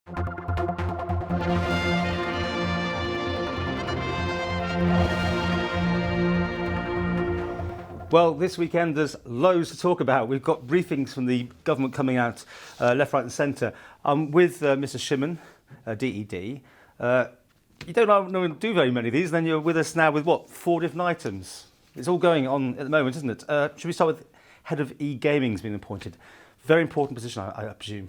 Well, this weekend there's loads to talk about. We've got briefings from the government coming out left, right and centre. With Mr Shimmin, DED. You don't normally do very many of these, then you're with us now with what, 4 different items? It's all going on at the moment, isn't it? Should we start with Head of eGaming's been appointed? Very important position, I presume.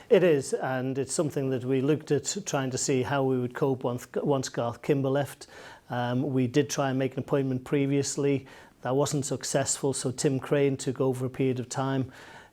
It is, and it's something that we looked at trying to see how we would cope once Garth Kimber left. We did try and make an appointment previously. That wasn't successful, so Tim Crane took over a period of time.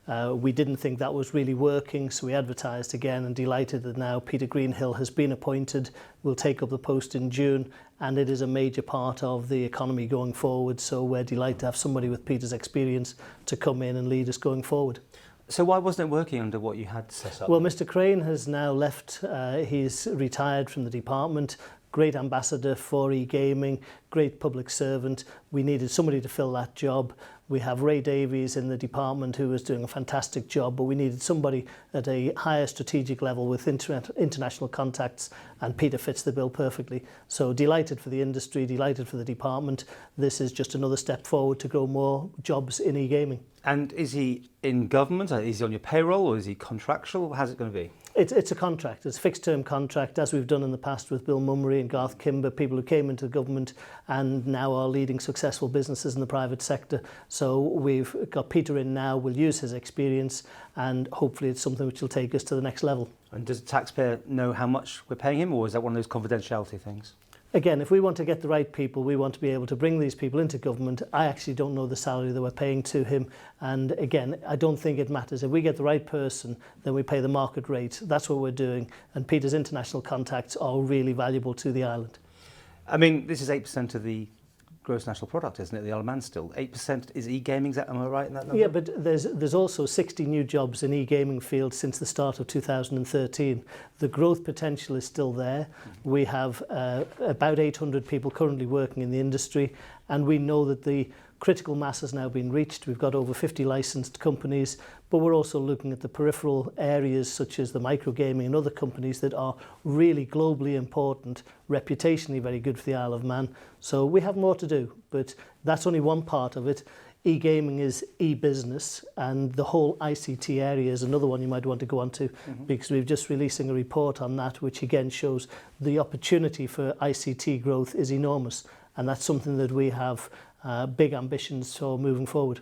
We didn't think that was really working, so we advertised again, and delighted that now Peter Greenhill has been appointed, will take up the post in June, and it is a major part of the economy going forward, so we're delighted to have somebody with Peter's experience to come in and lead us going forward. So why wasn't it working under what you had set up? Well, Mr Crane has now left. He's retired from the department. Great ambassador for eGaming, great public servant. We needed somebody to fill that job. We have Ray Davies in the department who is doing a fantastic job, but we needed somebody at a higher strategic level with international contacts, and Peter fits the bill perfectly. So delighted for the industry, delighted for the department. This is just another step forward to grow more jobs in eGaming. And is he in government? Is he on your payroll, or is he contractual? How's it going to be? It's a contract. It's a fixed-term contract, as we've done in the past with Bill Mummery and Garth Kimber, people who came into government and now are leading successful businesses in the private sector. So we've got Peter in now. We'll use his experience, and hopefully it's something which will take us to the next level. And does the taxpayer know how much we're paying him, or is that one of those confidentiality things? Again, if we want to get the right people, we want to be able to bring these people into government. I actually don't know the salary that we're paying to him. And again, I don't think it matters. If we get the right person, then we pay the market rate. That's what we're doing. And Peter's international contacts are really valuable to the island. I mean, this is 8% of the gross national product, isn't it? The Isle of Man still. 8% is eGaming, am I right in that number? Yeah, but there's also 60 new jobs in eGaming field since the start of 2013. The growth potential is still there. We have about 800 people currently working in the industry, and we know that the critical mass has now been reached. We've got over 50 licensed companies, but we're also looking at the peripheral areas such as the microgaming and other companies that are really globally important, reputationally very good for the Isle of Man. So we have more to do, but that's only one part of it. E-gaming is e-business, and the whole ICT area is another one you might want to go on to, because we're just releasing a report on that, which again shows the opportunity for ICT growth is enormous, and that's something that we have big ambitions for moving forward.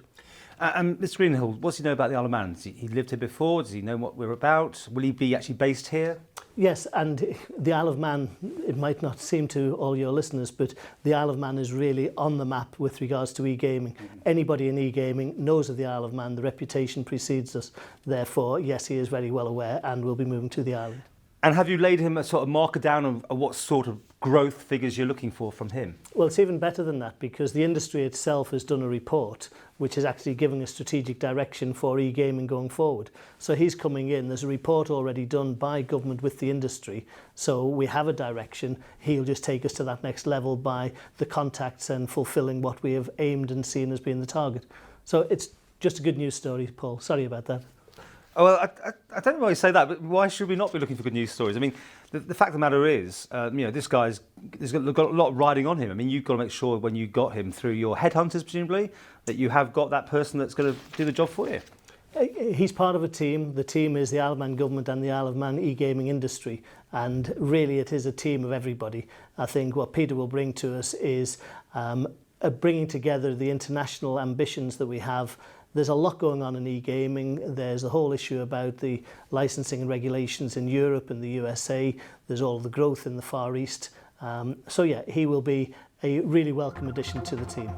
Mr Greenhill, what's he know about the Isle of Man? He lived here before? Does he know what we're about? Will he be actually based here? Yes, and the Isle of Man, it might not seem to all your listeners, but the Isle of Man is really on the map with regards to e-gaming. Anybody in e-gaming knows of the Isle of Man. The reputation precedes us. Therefore, yes, he is very well aware and will be moving to the island. And have you laid him a sort of marker down of what sort of growth figures you're looking for from him? Well, it's even better than that, because the industry itself has done a report which is actually giving a strategic direction for e-gaming going forward. So he's coming in. There's a report already done by government with the industry. So we have a direction. He'll just take us to that next level by the contacts and fulfilling what we have aimed and seen as being the target. So it's just a good news story, Paul. Sorry about that. Oh, well, I don't really say that, but why should we not be looking for good news stories? I mean, the fact of the matter is, this guy's got a lot riding on him. I mean, you've got to make sure when you got him through your headhunters, presumably, that you have got that person that's going to do the job for you. He's part of a team. The team is the Isle of Man government and the Isle of Man e-gaming industry. And really, it is a team of everybody. I think what Peter will bring to us is bringing together the international ambitions that we have. There's a lot going on in e-gaming. There's the whole issue about the licensing and regulations in Europe and the USA. There's all the growth in the Far East. So yeah, he will be a really welcome addition to the team.